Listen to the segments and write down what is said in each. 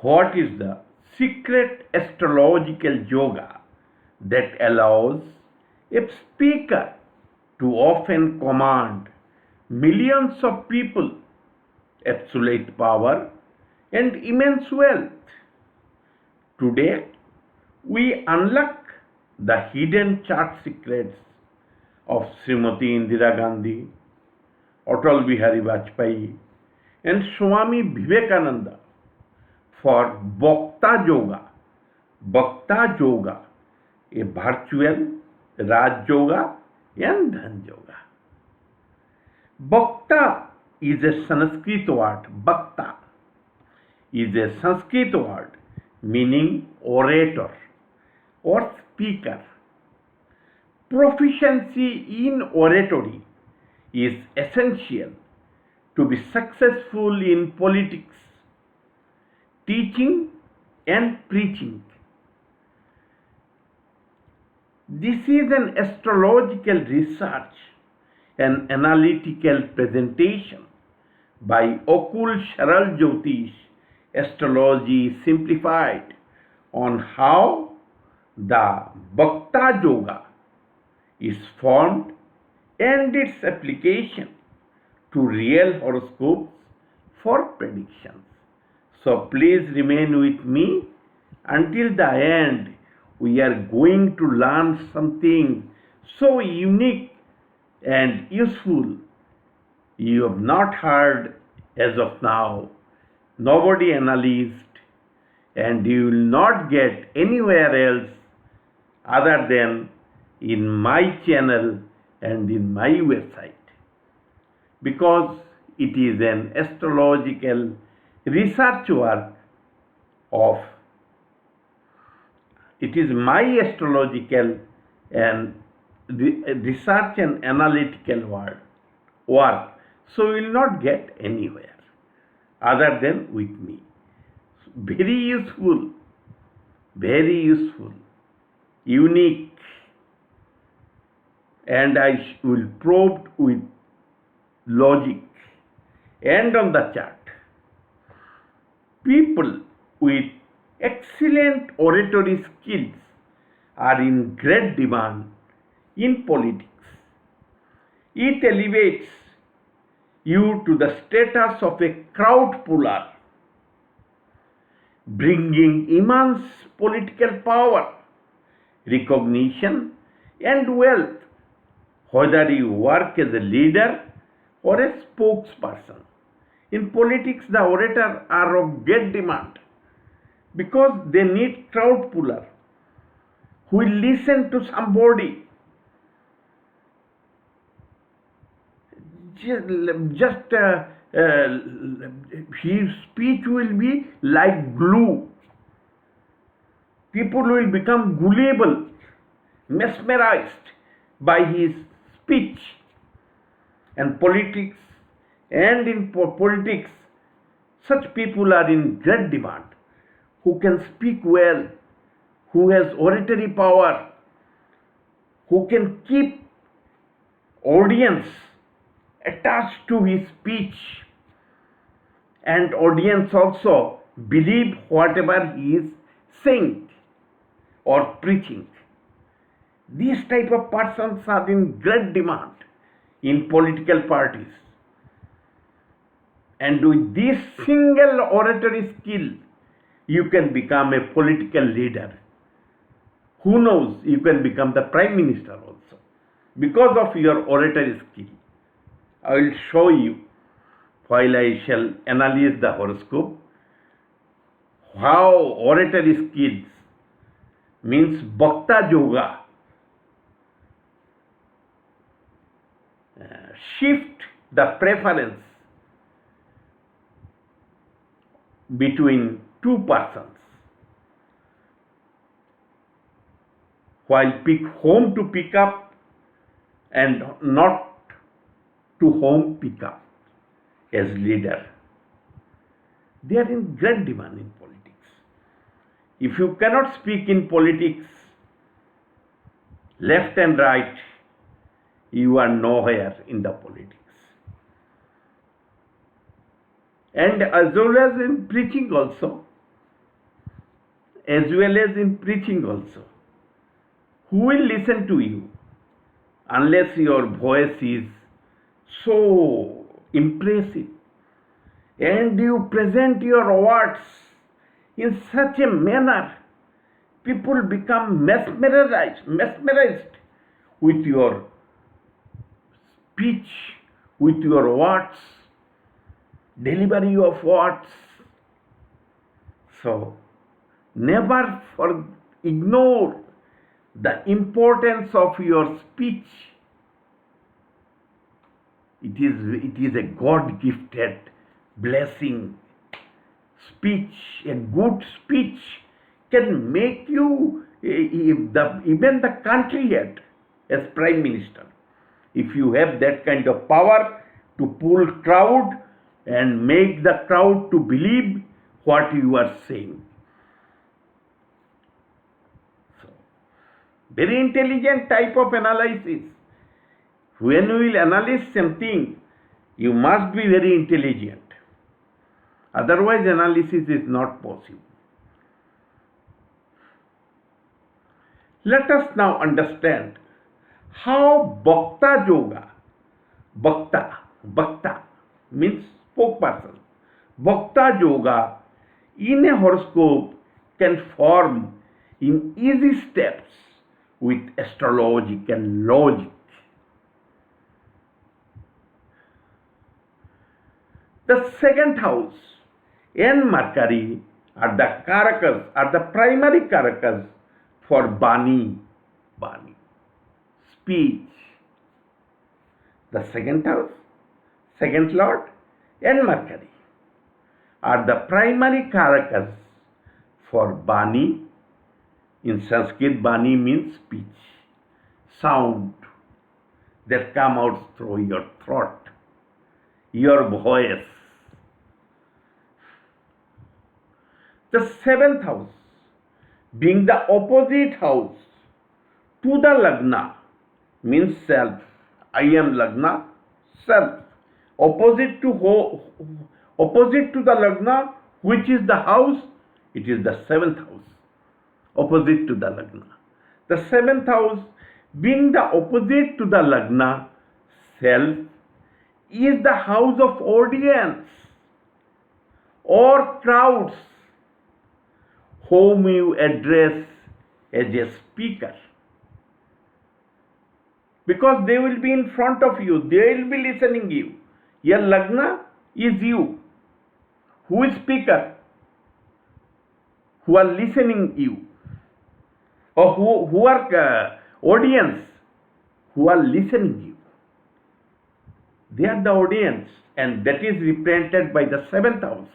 What is the secret astrological yoga that allows a speaker to often command millions of people, absolute power, and immense wealth? Today, we unlock the hidden chart secrets of Srimati Indira Gandhi, Atal Bihari Vajpayee, and Swami Vivekananda for Vakta Yoga, a virtual Raj Yoga and Dhan Yoga. Vakta is a Sanskrit word. Vakta is a Sanskrit word meaning orator or speaker. Proficiency in oratory is essential to be successful in politics, teaching, and preaching. This is an astrological research and analytical presentation by Akool Saral Jyotish, Astrology Simplified, on how the Vakta Yoga is formed and its application to real horoscopes for predictions. So please remain with me until the end. We are going to learn something so unique and useful you have not heard as of now. Nobody analyzed, and you will not get anywhere else other than in my channel and in my website, because it is an astrological research work of it is my astrological and research and analytical work, so you will not get anywhere other than with me. Very useful, unique, and I will probe with logic and on the chart. People with excellent oratory skills are in great demand in politics. It elevates you to the status of a crowd puller, bringing immense political power, recognition, and wealth, whether you work as a leader or a spokesperson. In politics, the orators are of great demand because they need crowd puller who will listen to somebody. His speech will be like glue. People will become gullible, mesmerized by his speech. And in politics, such people are in great demand, who can speak well, who has oratory power, who can keep audience attached to his speech, and audience also believe whatever he is saying or preaching. These type of persons are in great demand in political parties. And with this single oratory skill, you can become a political leader. Who knows, you can become the prime minister also because of your oratory skill. I will show you, while I shall analyze the horoscope, how oratory skills means Vakta Yoga shift the preference between two persons, while pick whom to pick up and not to whom pick up as leader. They are in great demand in politics. If you cannot speak in politics left and right, you are nowhere in the politics. And as well as in preaching also, as well as in preaching also. Who will listen to you unless your voice is so impressive and you present your words in such a manner? People become mesmerized with your speech, with your words, delivery of words. So never ignore the importance of your speech. It is a God gifted blessing. Speech, a good speech can make you even the country head as prime minister. If you have that kind of power to pull crowd and make the crowd to believe what you are saying. So, very intelligent type of analysis. When you will analyze something, you must be very intelligent. Otherwise, analysis is not possible. Let us now understand how Vakta Yoga, Vakta means spokesperson, Vakta Yoga in a horoscope can form in easy steps with astrological logic. The second house and Mercury are the primary karakas for Vani, speech. The second house, second lord, and Mercury are the primary karakas for Vani. In Sanskrit, Vani means speech, sound that come out through your throat, your voice. The seventh house, being the opposite house to the Lagna, means self. I am Lagna, self. Opposite to the Lagna, which is the house, it is the seventh house. Opposite to the Lagna. The seventh house, being the opposite to the Lagna, self, is the house of audience or crowds whom you address as a speaker. Because they will be in front of you, they will be listening you. Your Lagna is you. Who is speaker? Who are listening you. Or who are audience? Who are listening you. They are the audience, and that is represented by the seventh house.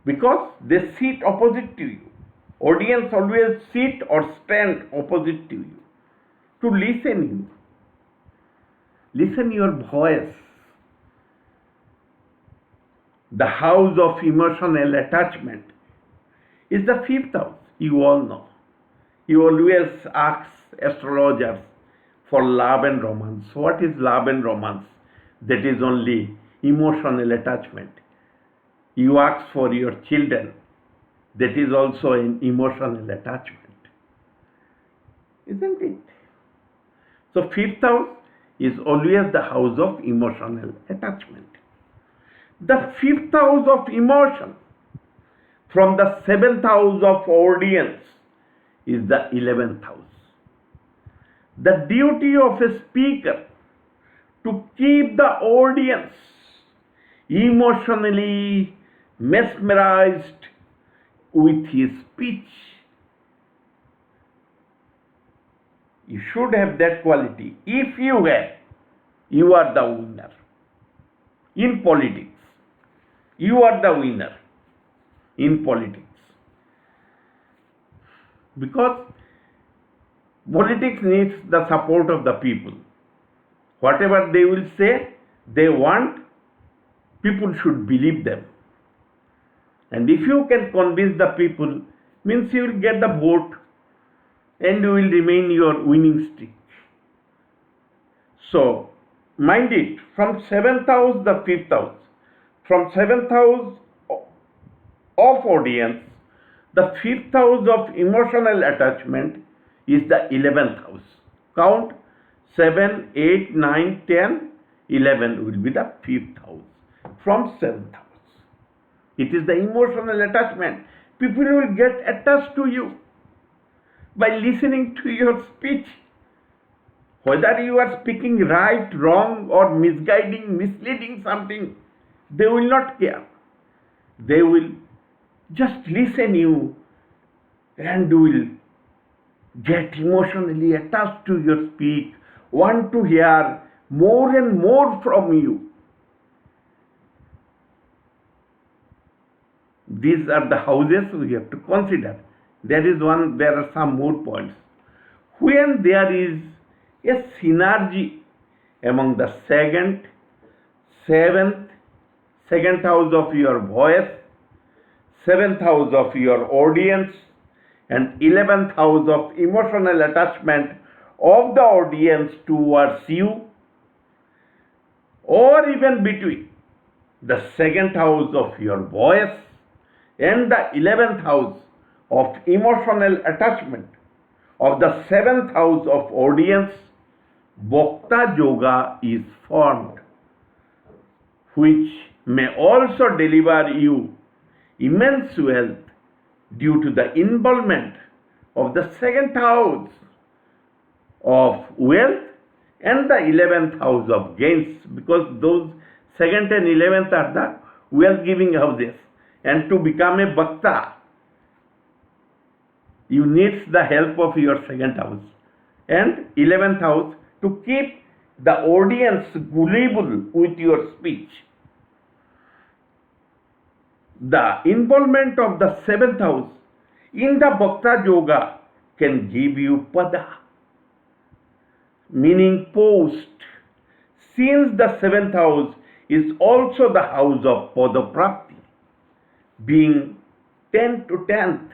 Because they sit opposite to you. Audience always sit or stand opposite to you. To listen you. Listen your voice. The house of emotional attachment is the fifth house. You all know. You always ask astrologers for love and romance. What is love and romance? That is only emotional attachment. You ask for your children. That is also an emotional attachment. Isn't it? So fifth house is always the house of emotional attachment. The fifth house of emotion from the seventh house of audience is the 11th house. The duty of a speaker to keep the audience emotionally mesmerized with his speech. You should have that quality. If you have, you are the winner. In politics, you are the winner in politics. Because politics needs the support of the people. Whatever they will say, they want, people should believe them. And if you can convince the people, means you will get the vote and you will remain your winning streak. So, mind it, from 7th house, the 5th house, from 7th house of audience The fifth house of emotional attachment is the 11th house. Count 7, 8, 9, 10, 11 will be the fifth house from 7th house. It is the emotional attachment. People will get attached to you by listening to your speech. Whether you are speaking right, wrong, or misguiding, misleading something, they will not care. They will just listen you and will get emotionally attached to your speech, want to hear more and more from you. These are the houses we have to consider. There are some more points. When there is a synergy among the second, seventh, second house of your voice, seventh house of your audience, and 11th house of emotional attachment of the audience towards you, or even between the second house of your voice and the 11th house of emotional attachment of the 7th house of audience, Vakta Yoga is formed, which may also deliver you immense wealth due to the involvement of the second house of wealth and the 11th house of gains, because those second and 11th are the wealth giving houses. And to become a Vakta, you need the help of your second house and 11th house to keep the audience gullible with your speech. The involvement of the 7th house in the Vakta Yoga can give you pada, meaning post, since the 7th house is also the house of pada prapti, being 10 to 10th.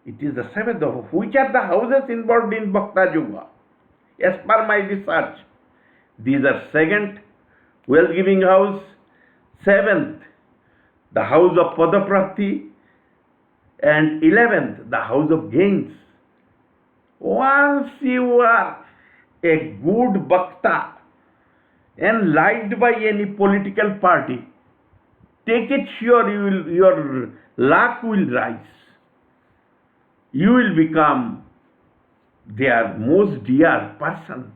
It is the 7th house. Which are the houses involved in Vakta Yoga? As per my research, these are 2nd, wealth giving house, 7th, the house of pada prapti, and 11th, the house of gains. Once you are a good Vakta and liked by any political party, take it sure your luck will rise. You will become their most dear person,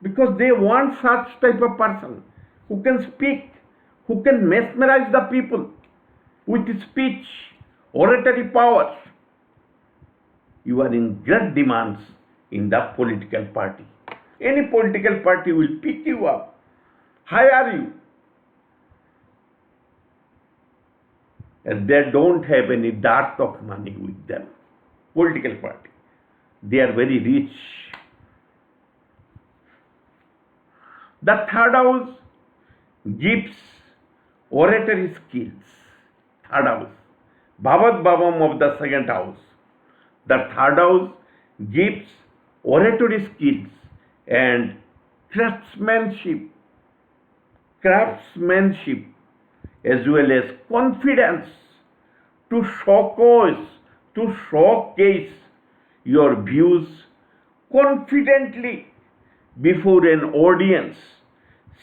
because they want such type of person who can speak, who can mesmerize the people with speech, oratory powers. You are in great demands in the political party. Any political party will pick you up, hire you. And they don't have any dearth of money with them. Political party. They are very rich. The 3rd house gives oratory skills. 3rd house. Bhavat Bhavam of the 2nd house. The 3rd house gives oratory skills and craftsmanship, as well as confidence to showcase your views confidently before an audience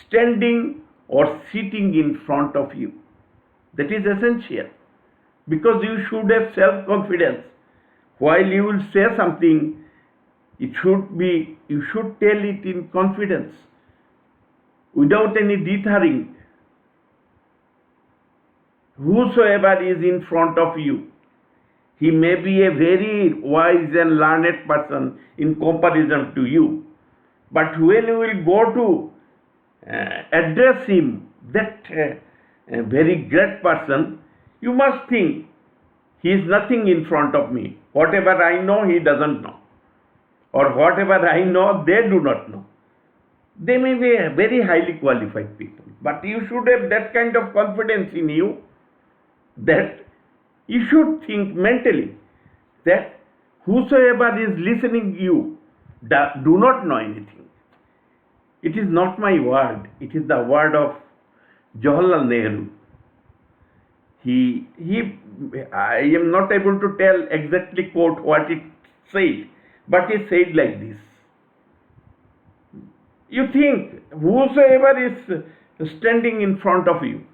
standing or sitting in front of you. That is essential, because you should have self-confidence. While you will say something, you should tell it in confidence, without any dithering. Whosoever is in front of you, he may be a very wise and learned person in comparison to you, but when you will go to address him, that very great person, you must think, he is nothing in front of me. Whatever I know, he doesn't know. Or whatever I know, they do not know. They may be very highly qualified people, but you should have that kind of confidence in you, that you should think mentally that whosoever is listening you do not know anything. It is not my word, it is the word of Jawaharlal Nehru. I am not able to tell exactly quote what it said, but he said like this. You think whosoever is standing in front of you,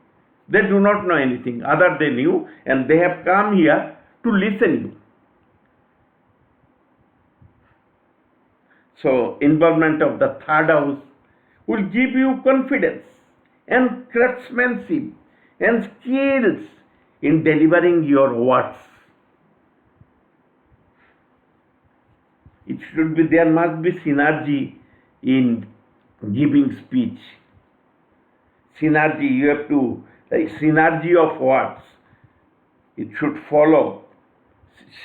they do not know anything other than you, and they have come here to listen you. So involvement of the third house will give you confidence and craftsmanship and skills in delivering your words. There must be synergy in giving speech. Synergy, you have to, synergy of words. It should follow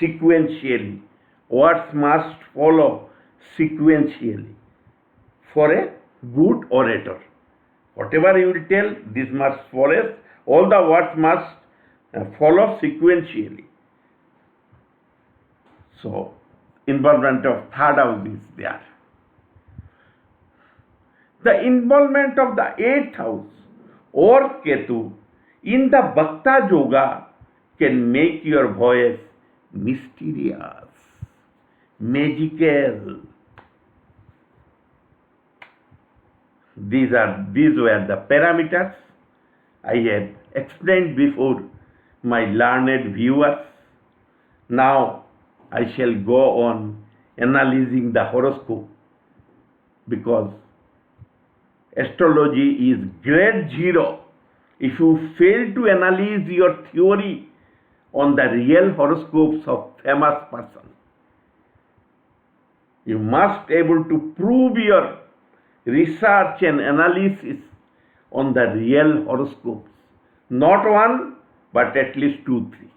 sequentially. Words must follow sequentially for a good orator. Whatever you will tell, this must follow. All the words must follow sequentially. So, involvement of third house is there. The involvement of the 8th house or Ketu in the Vakta Yoga can make your voice mysterious, magical. These were the parameters I had explained before my learned viewers. Now I shall go on analyzing the horoscope, because astrology is grade 0. If you fail to analyze your theory on the real horoscopes of famous person, you must able to prove your research and analysis on the real horoscopes. Not one, but at least 2, 3.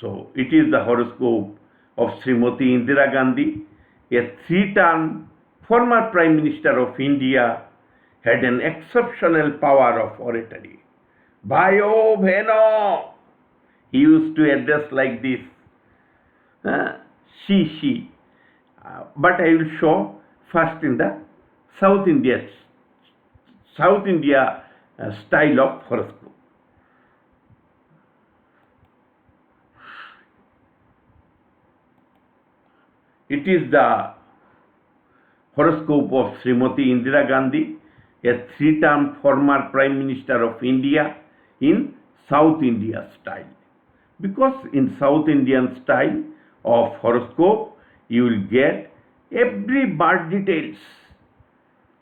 So it is the horoscope of Srimati Indira Gandhi, a 3-term former Prime Minister of India, had an exceptional power of oratory. Bhayo Bheno, he used to address like this. She. But I will show first in the South India style of horoscope. It is the horoscope of Srimati Indira Gandhi, a 3-term former Prime Minister of India, in South India style. Because in South Indian style of horoscope, you will get every birth details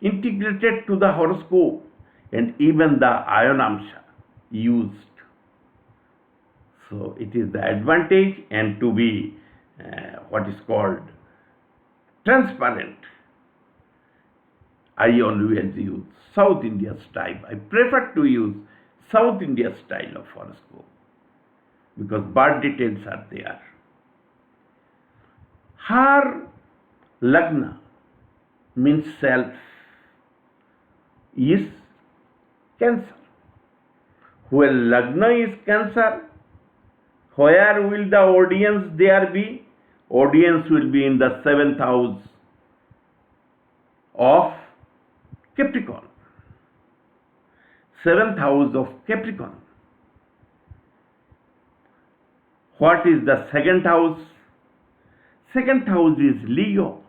integrated to the horoscope, and even the ayonamsha used. So it is the advantage, and to be what is called transparent, I always use South India style. I prefer to use South India style of horoscope because birth details are there. Her lagna means self is Cancer. When lagna is Cancer, where will the audience there be? Audience will be in the 7th house of Capricorn. 7th house of Capricorn. What is the 2nd house? 2nd house is Leo.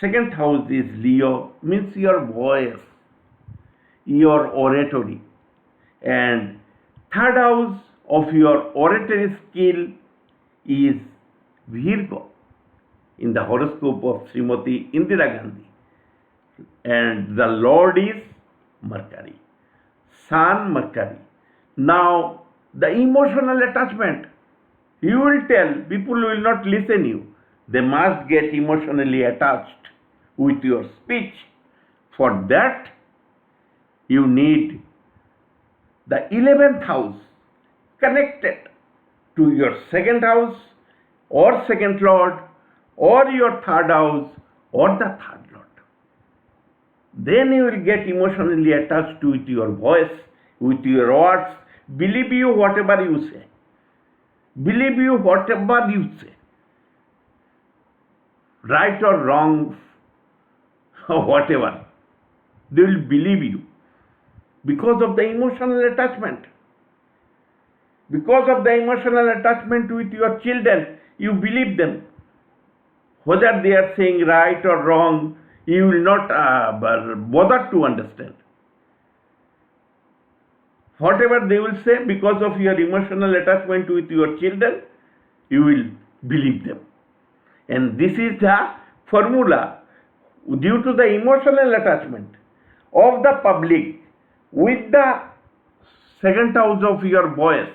2nd house is Leo, means your voice, your oratory. And 3rd house of your oratory skill is Virgo in the horoscope of Srimati Indira Gandhi. And the Lord is Mercury, Sun Mercury. Now, the emotional attachment, you will tell, people will not listen you. They must get emotionally attached with your speech. For that, you need the 11th house connected to your 2nd house or 2nd lord or your 3rd house or the 3rd lord. Then you will get emotionally attached with your voice, with your words. Believe you whatever you say. Believe you whatever you say. Right or wrong, or whatever. they will believe you because of the emotional attachment. Because of the emotional attachment with your children, you believe them. Whether they are saying right or wrong, you will not bother to understand. Whatever they will say, because of your emotional attachment with your children, you will believe them. And this is the formula. Due to the emotional attachment of the public with the second house of your voice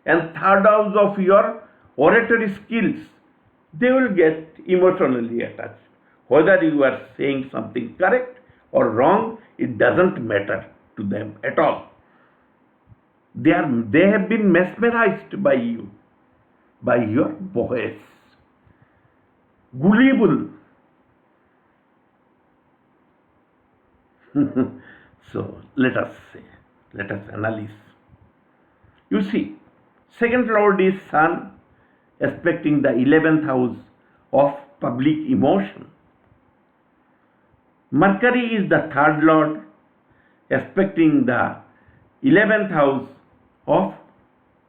and third house of your oratory skills, they will get emotionally attached. Whether you are saying something correct or wrong, it doesn't matter to them at all. They have been mesmerized by you, by your voice. Gullible. So let us analyze. You see, second lord is Sun, aspecting the 11th house of public emotion. Mercury is the third lord, aspecting the 11th house of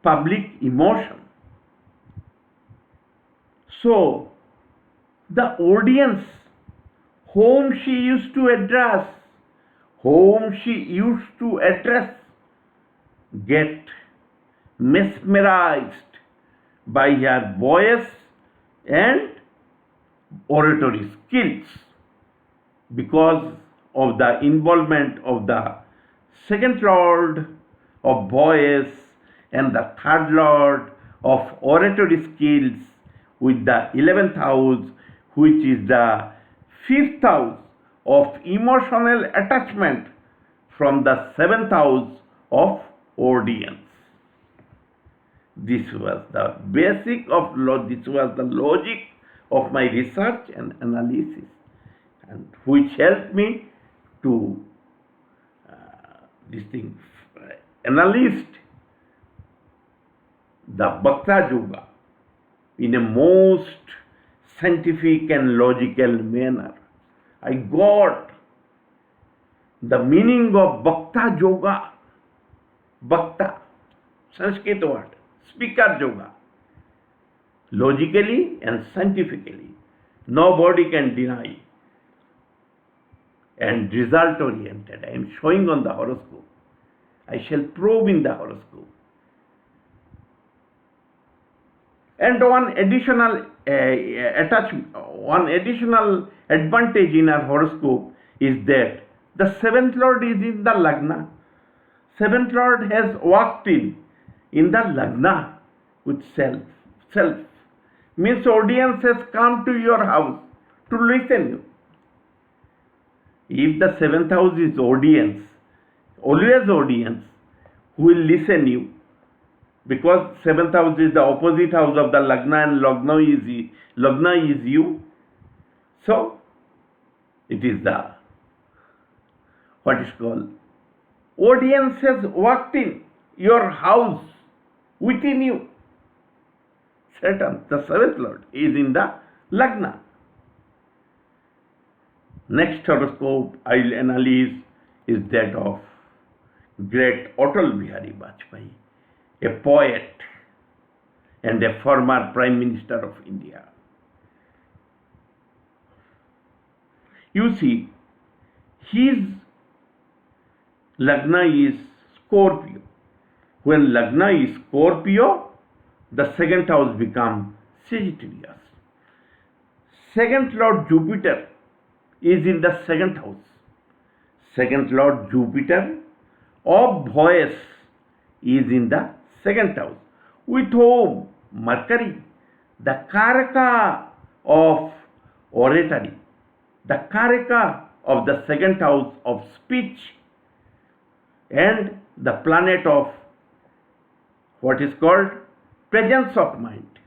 public emotion. So, the audience whom she used to address, get mesmerized by her voice and oratory skills because of the involvement of the second lord of voice and the third lord of oratory skills with the 11th house, which is the fifth house of emotional attachment from the 7th house of audience. This was the basic of this was the logic of my research and analysis, and which helped me to analyze the Vakta Yoga in a most scientific and logical manner. I got the meaning of Vakta Yoga. Vakta, Sanskrit word, speaker yoga. Logically and scientifically, nobody can deny. And result oriented. I am showing on the horoscope. I shall probe in the horoscope. And one additional advantage in our horoscope is that the 7th lord is in the Lagna. 7th lord has walked in the Lagna with self. Self means audience has come to your house to listen you. If the 7th house is audience, always audience who will listen you, because 7th house is the opposite house of the Lagna, and Lagna is you. So it is the what is called audience has walked in your house within you. Saturn, the 7th lord, is in the Lagna. Next horoscope I will analyze is that of great Atal Bihari Vajpayee, a poet and a former Prime Minister of India. You see, his Lagna is Scorpio. When Lagna is Scorpio, the 2nd house becomes Sagittarius. 2nd Lord Jupiter is in the 2nd house. 2nd Lord Jupiter of voice is in the 2nd house. With whom? Mercury, the Karaka of oratory, the Karaka of the 2nd house of speech, and the planet of what is called presence of mind.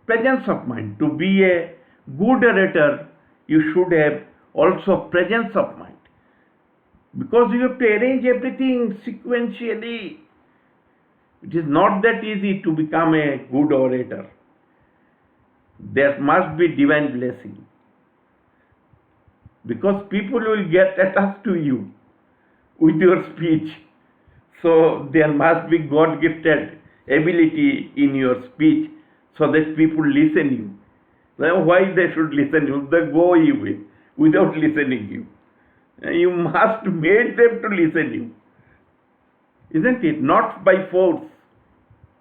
Presence of mind. To be a good orator, you should have also presence of mind, because you have to arrange everything sequentially. It is not that easy to become a good orator. There must be divine blessing. because people will get attached to you with your speech. So there must be God gifted ability in your speech so that people listen you. Now why they should listen you? They go away without listening you. You must make them to listen you. Isn't it? Not by force.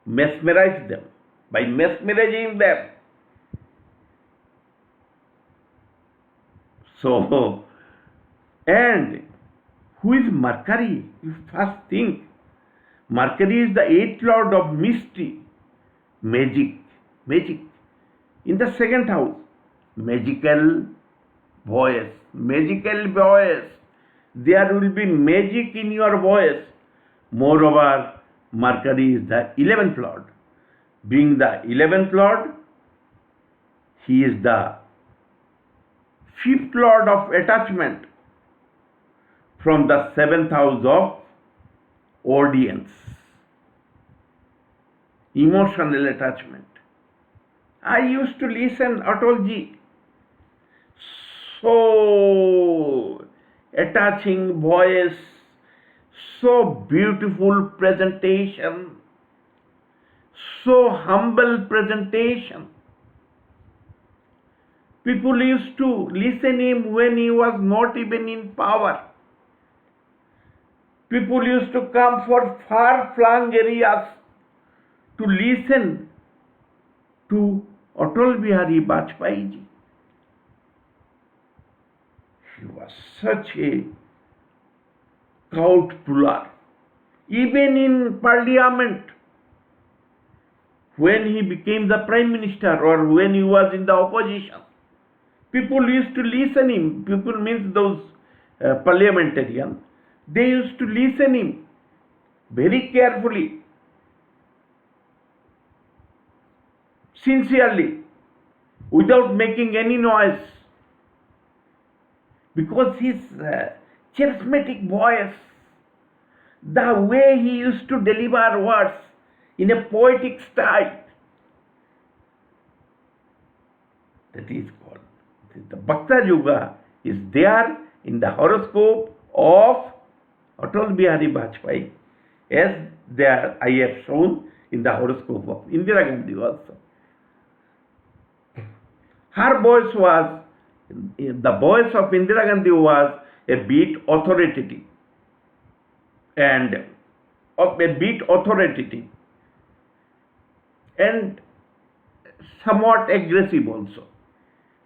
Mesmerize them. By mesmerizing them. So, and who is Mercury? You first think. Mercury is the eighth lord of mystery, magic. In the second house, magical voice. There will be magic in your voice. Moreover, Mercury is the 11th lord. Being the 11th lord, he is the 5th lord of attachment from the 7th house of audience. Emotional attachment. I used to listen Atalji. So attaching voice, so beautiful presentation, so humble presentation. People used to listen him when he was not even in power. People used to come for far-flung areas to listen to Atal Bihari Vajpayee ji. He was such a crowd puller. Even in parliament, when he became the prime minister or when he was in the opposition, people used to listen him. People means those parliamentarians. They used to listen him very carefully, sincerely, without making any noise. Because his charismatic voice, the way he used to deliver words in a poetic style, that is called. The Vakta Yoga is there in the horoscope of Atal Bihari Vajpayee, as there I have shown in the horoscope of Indira Gandhi also. Her voice was, the voice of Indira Gandhi was a bit authoritative and somewhat aggressive also.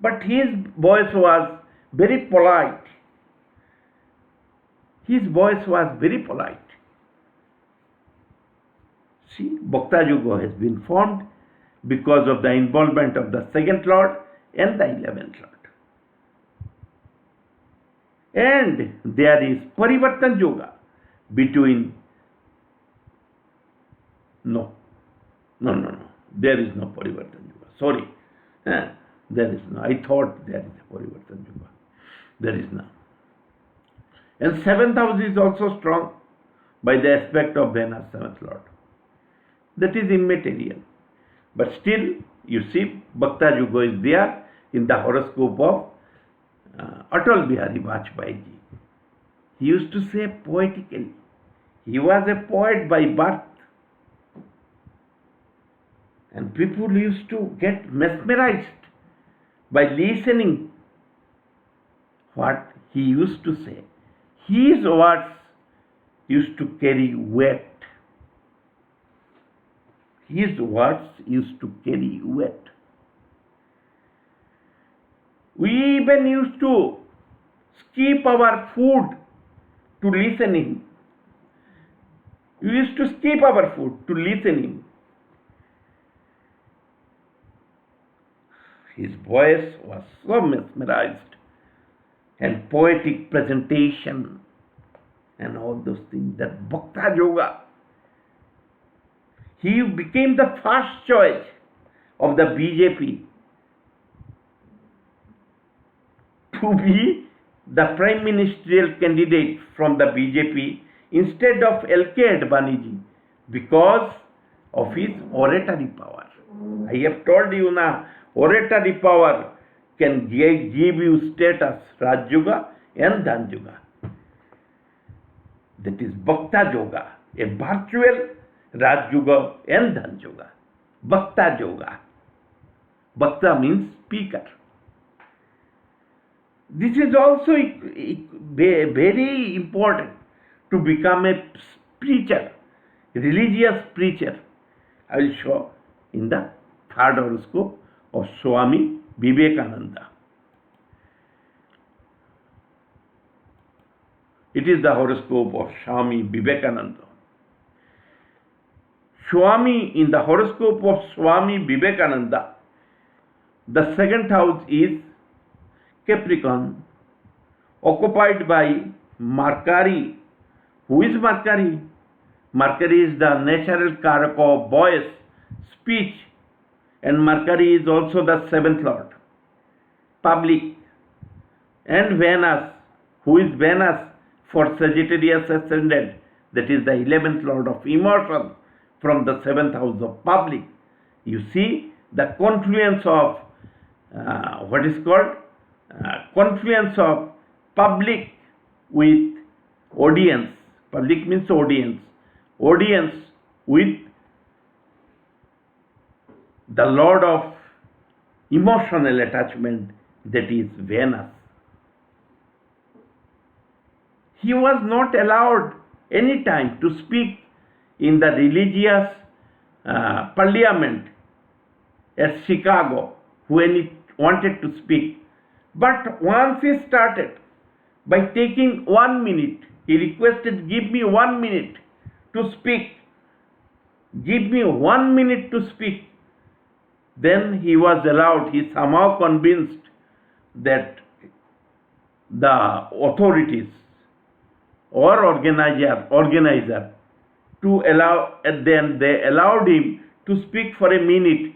But his voice was very polite. His voice was very polite. See, Vakta Yoga has been formed because of the involvement of the second lord and the 11th lord. And there is Parivartan Yoga between. No. There is no Parivartan Yoga. Sorry. There is no. I thought there is a Parivartan Yoga. There is none. And 7th house is also strong by the aspect of Venus, 7th lord. That is immaterial. But still, you see, Vakta Yoga is there in the horoscope of Atal Bihari Vajpayee ji. He used to say poetically. He was a poet by birth. And people used to get mesmerized by listening what he used to say. His words used to carry weight. His words used to carry weight. We even used to skip our food to listen him. We used to skip our food to listen him. His voice was so mesmerized, and poetic presentation and all those things, that Vakta Yoga. He became the first choice of the BJP to be the prime ministerial candidate from the BJP instead of L.K. Advani ji, because of his oratory power. I have told you now, oratory power can give you status, Raj Yoga and Dhan Yoga. That is Vakta Yoga, a virtual Raj Yoga and Dhan Yoga. Vakta Yoga. Vakta means speaker. This is also very important to become a preacher, religious preacher. I will show in the third horoscope of Swami Vivekananda. It is the horoscope of Swami Vivekananda. In the horoscope of Swami Vivekananda, the second house is Capricorn, occupied by Mercury. Who is Mercury? Mercury is the natural karaka of voice, speech, and Mercury is also the seventh lord, public. And Venus, who is Venus for Sagittarius ascendant, that is the 11th lord of emotion from the 7th house of public. You see the confluence of confluence of public with audience. Public means audience. Audience with the lord of emotional attachment, that is Venus. He was not allowed any time to speak in the religious parliament at Chicago when he wanted to speak. But once he started by taking 1 minute, he requested, give me 1 minute to speak. Give me 1 minute to speak. Then he was allowed. He somehow convinced that the authorities or organizer to allow, and then they allowed him to speak for a minute.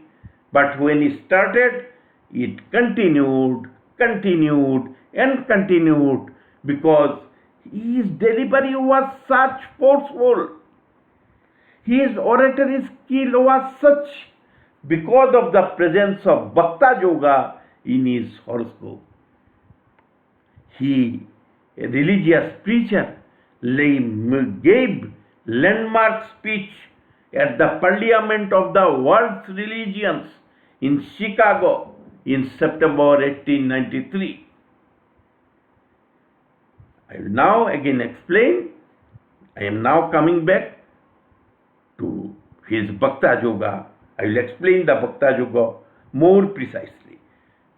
But when he started, it continued, because his delivery was such forceful. His oratory skill was such, because of the presence of Vakta Yoga in his horoscope. He, a religious preacher, gave landmark speech at the Parliament of the World's Religions in Chicago in September 1893. I will now again explain. I am now coming back to his Vakta Yoga. I will explain the Vakta Yoga more precisely.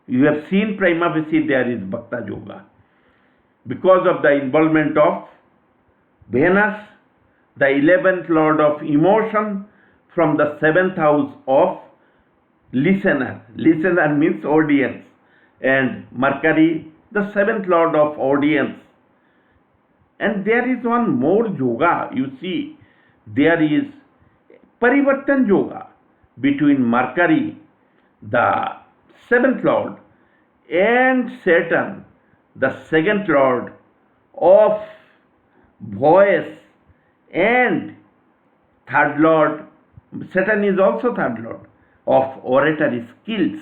You have seen prima facie there is Vakta Yoga. Because of the involvement of Venus, the 11th lord of emotion from the 7th house of listener. Listener means audience. And Mercury, the 7th lord of audience. And there is one more yoga, you see. There is Parivartan Yoga between Mercury, the 7th lord, and Saturn, the 2nd lord of voice, and 3rd lord, Saturn is also 3rd lord of oratory skills.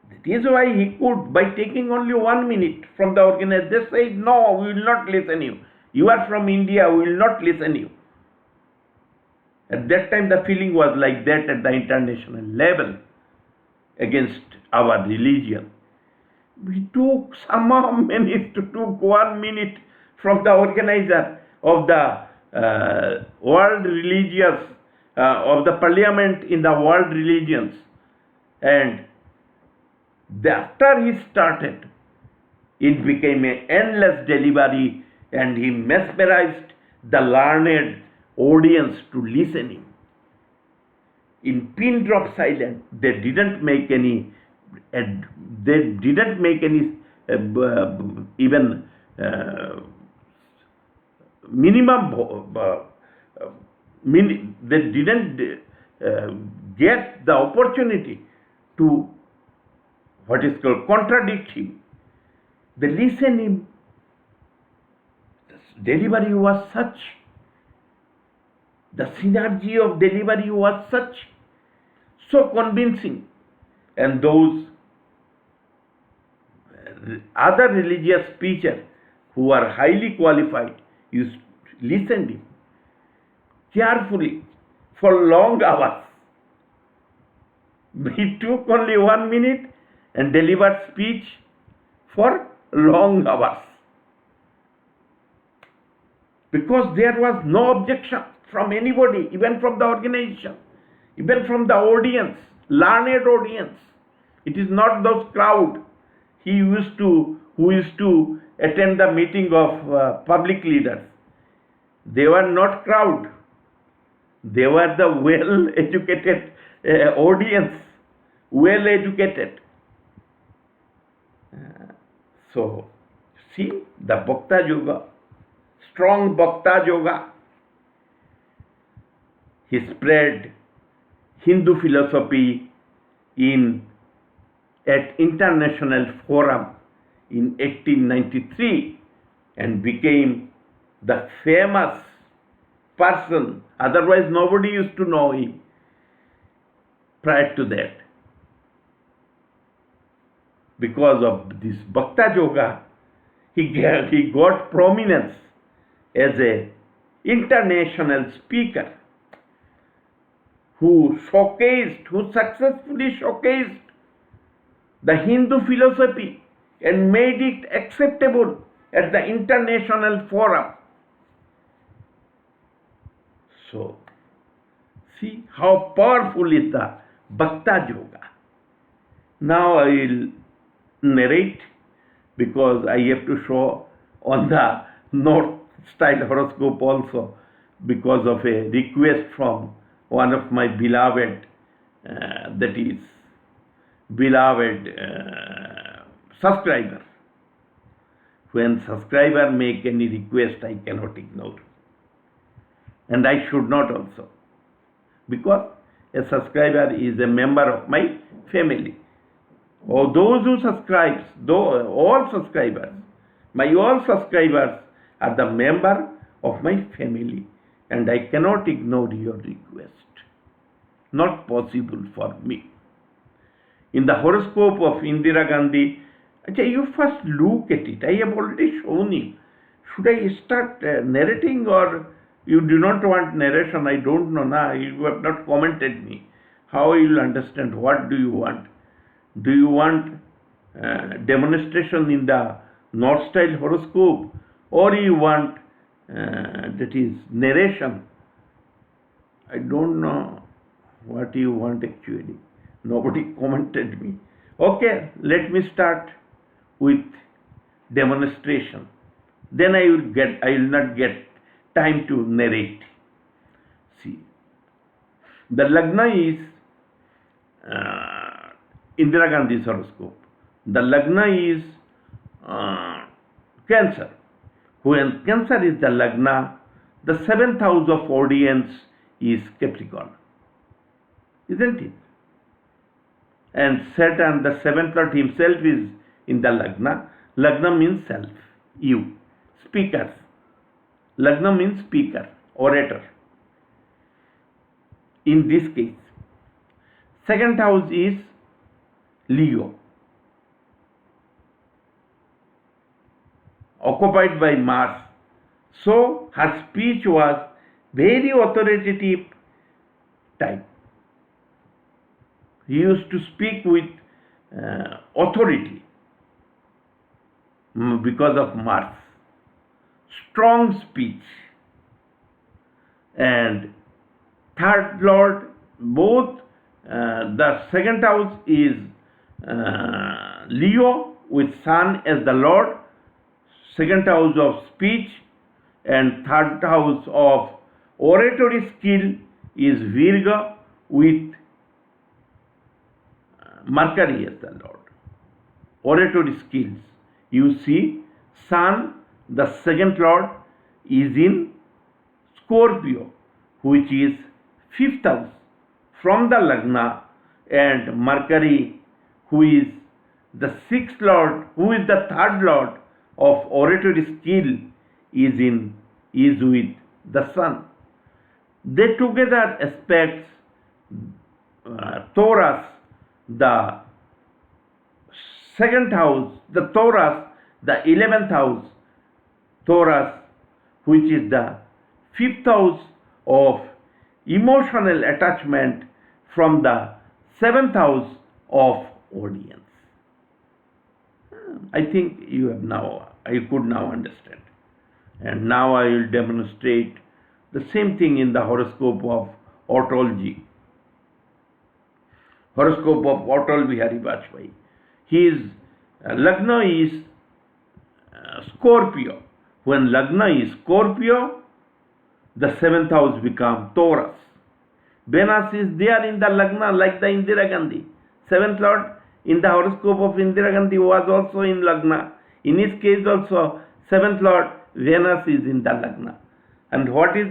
That is why he could, by taking only 1 minute from the organizer, they said, no, we will not listen you. You are from India, we will not listen you. At that time the feeling was like that at the international level against our religion. We took somehow managed to took 1 minute from the organizer of the world religious, of the parliament in the world religions. And after he started, it became an endless delivery, and he mesmerized the learned audience to listening. In pin drop silence, they didn't make any even minimum they didn't get the opportunity to what is called contradict him. They listen him. The delivery was such, the synergy of delivery was such, so convincing, and those other religious preachers who are highly qualified used to listen to him carefully for long hours. He took only 1 minute and delivered speech for long hours, because there was no objection from anybody, even from the organization, even from the audience, learned audience. It is not those crowd who used to attend the meeting of public leaders. They were not crowd. They were the well-educated audience, well-educated. So, see the Vakta Yoga, strong Vakta Yoga. He spread Hindu philosophy at international forum in 1893 and became the famous person. Otherwise, nobody used to know him prior to that. Because of this Vakta Yoga, he got prominence as an international speaker who successfully showcased the Hindu philosophy and made it acceptable at the international forum. So, see how powerful is the Vakta Yoga. Now I will narrate, because I have to show on the North style horoscope also, because of a request from one of my beloved subscriber. When subscriber make any request, I cannot ignore, and I should not also, because a subscriber is a member of my family. Or those who subscribe, all subscribers are the member of my family, and I cannot ignore your request. Not possible for me. In the horoscope of Indira Gandhi, you first look at it. I have already shown you. Should I start narrating, or you do not want narration? I don't know. You have not commented me. How you will understand? What do you want? Do you want demonstration in the North style horoscope, or you want narration? I don't know what you want actually. Nobody commented me. Okay, let me start with demonstration. Then I will not get time to narrate. See, the Lagna is Indira Gandhi's horoscope. The Lagna is Cancer. When Cancer is the Lagna, the 7th house of audience is Capricorn. Isn't it? And Saturn, the 7th lord himself, is in the Lagna. Lagna means self, you, speakers. Lagna means speaker, orator. In this case, 2nd house is Leo, occupied by Mars. So her speech was very authoritative type. He used to speak with authority because of Mars. Strong speech. And 3rd lord, both the 2nd house is Leo with Sun as the lord, 2nd house of speech, and 3rd house of oratory skill is Virga with Mercury as the lord. Oratory skills. You see, Sun, the 2nd lord, is in Scorpio, which is 5th house from the Lagna, and Mercury, who is the 6th lord, who is the 3rd lord of oratory skill, is with the Sun. They together aspects Taurus, the second house, the Taurus, the 11th house, Taurus, which is the fifth house of emotional attachment from the seventh house of audience. I think you could now understand. And now I will demonstrate the same thing in the horoscope of Astrology. Horoscope of Atal Bihari Vajpayee. His Lagna is Scorpio. When Lagna is Scorpio, the seventh house becomes Taurus. Venus is there in the Lagna like the Indira Gandhi. Seventh Lord in the horoscope of Indira Gandhi was also in Lagna. In his case also, seventh Lord Venus is in the Lagna. And what is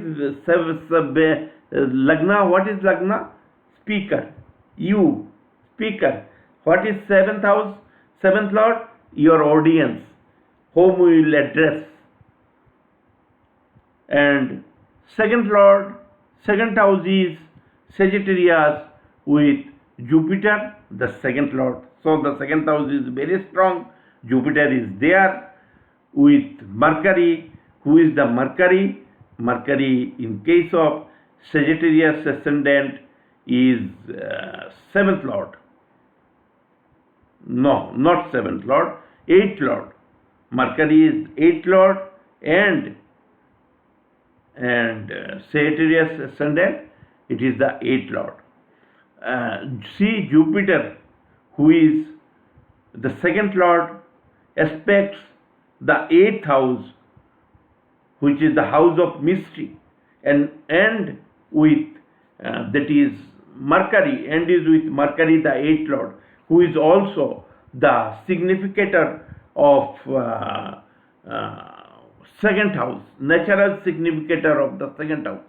Lagna? What is Lagna? Speaker. You, speaker. What is seventh house? Seventh Lord? Your audience, whom we will address. And second Lord, second house is Sagittarius with Jupiter, the second Lord. So the second house is very strong. Jupiter is there with Mercury. Who is the Mercury? Mercury, in case of Sagittarius ascendant, is seventh Lord. No, not seventh Lord, eighth Lord. Mercury is eighth Lord and Sagittarius ascendant, it is the eighth Lord. See Jupiter, who is the second Lord, aspects the eighth house, which is the house of mystery, and with that is Mercury, and is with Mercury the eighth Lord, who is also the significator of second house, natural significator of the second house.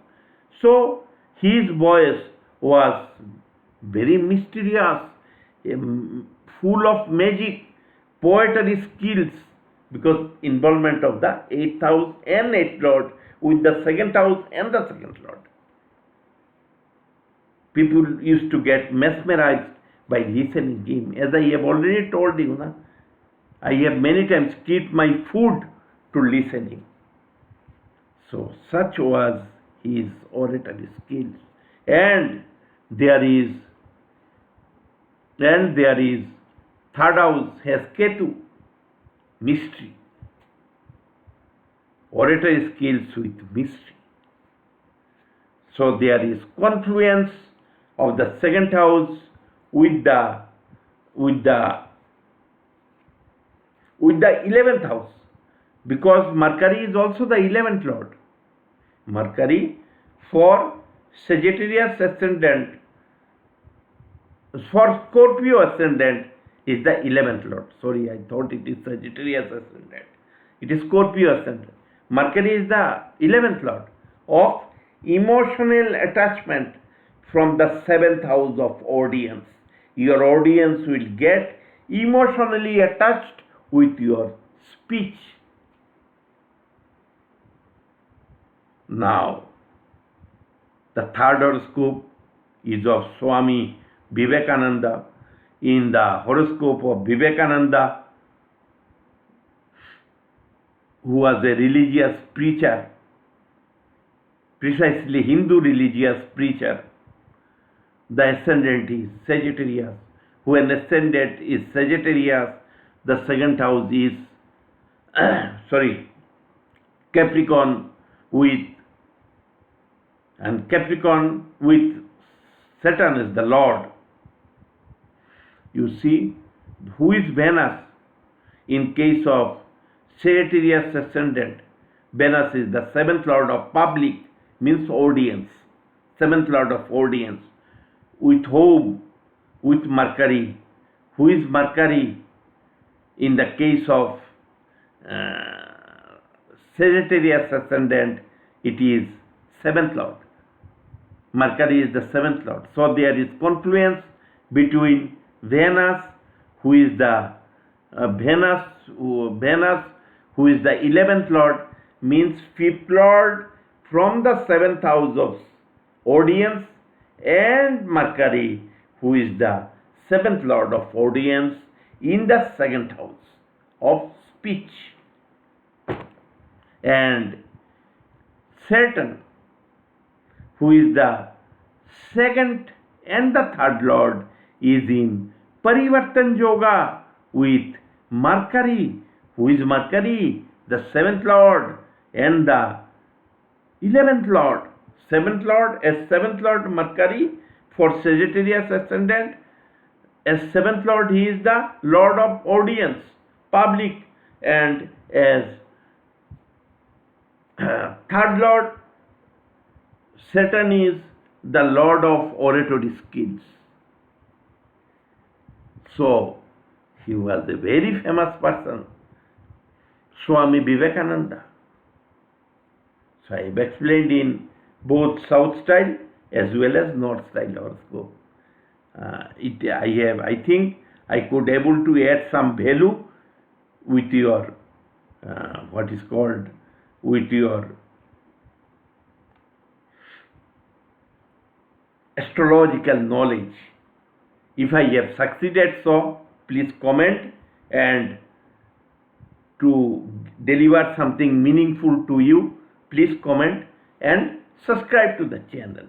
So his voice was very mysterious, full of magic, poetry skills, because involvement of the eighth house and eighth Lord with the second house and the second Lord. People used to get mesmerized by listening to him. As I have already told you, I have many times kept my food to listening. So such was his oratory skills. And there is third house has Ketu, mystery. Oratory skills with mystery. So there is confluence of the second house with the 11th house, because Mercury is also the 11th Lord. Mercury for Sagittarius ascendant, for Scorpio ascendant is the 11th Lord. Sorry, I thought it is Sagittarius ascendant. It is Scorpio ascendant. Mercury is the 11th Lord of emotional attachment from the 7th house of audience. Your audience will get emotionally attached with your speech. Now, the third horoscope is of Swami Vivekananda. In the horoscope of Vivekananda, who was a religious preacher, precisely Hindu religious preacher, the ascendant is Sagittarius. When ascendant is Sagittarius, the second house is Capricorn with Saturn is the Lord. You see, who is Venus? In case of Sagittarius ascendant, Venus is the seventh Lord of public, means audience, seventh Lord of audience. With whom? With Mercury. Who is Mercury? In the case of Sagittarius ascendant, it is seventh Lord. Mercury is the seventh Lord. So there is confluence between Venus, who is the Venus, who is the 11th Lord, means fifth Lord from the seventh house of audience, and Mercury, who is the seventh lord of audience in the second house of speech. And Saturn, who is the second and the third lord, is in Parivartan Yoga with Mercury, who is Mercury, the seventh lord and the 11th lord. Seventh lord Mercury for Sagittarius ascendant. As seventh lord, he is the lord of audience, public, and as third lord, Saturn is the lord of oratory skills. So, he was a very famous person, Swami Vivekananda. So, I have explained in both south style as well as north style horoscope. I think I could able to add some value with your with your astrological knowledge. If I have succeeded so, please comment, and to deliver something meaningful to you, please comment and subscribe to the channel,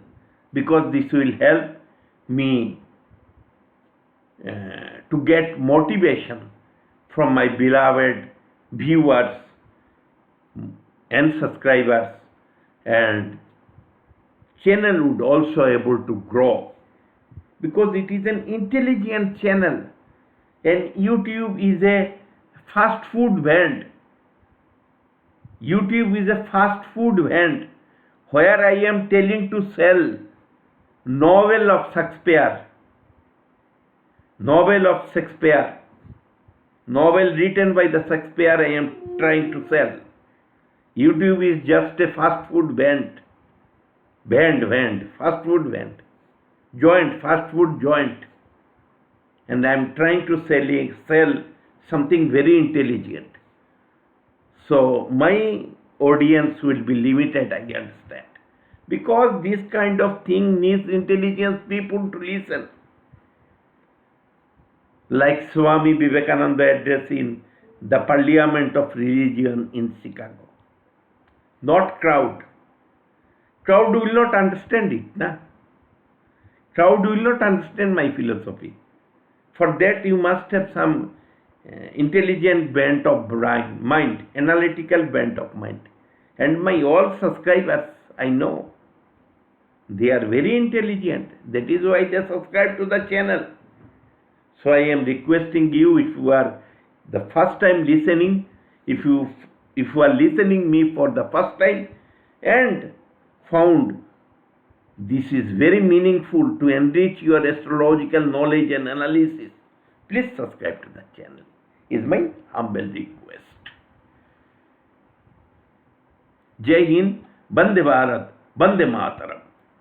because this will help me to get motivation from my beloved viewers and subscribers, and channel would also able to grow, because it is an intelligent channel, and YouTube is a fast food vent. YouTube is a fast food vent where I am telling to sell novel of Shakespeare, novel written by the Shakespeare I am trying to sell. YouTube is just a fast food vent, fast food vent, fast food joint, and I am trying to sell something very intelligent. So my audience will be limited, I understand, because this kind of thing needs intelligent people to listen. Like Swami Vivekananda address in the Parliament of Religion in Chicago. Not crowd. Crowd will not understand it. Na? Crowd will not understand my philosophy. For that you must have some intelligent bent of mind, analytical bent of mind. And my all subscribers, I know, they are very intelligent. That is why they subscribe to the channel. So I am requesting you, if you are the first time listening, if you are listening me for the first time and found this is very meaningful to enrich your astrological knowledge and analysis, please subscribe to the channel, is my humble request. Jai Hind, Vande Bharat, Vande Mataram.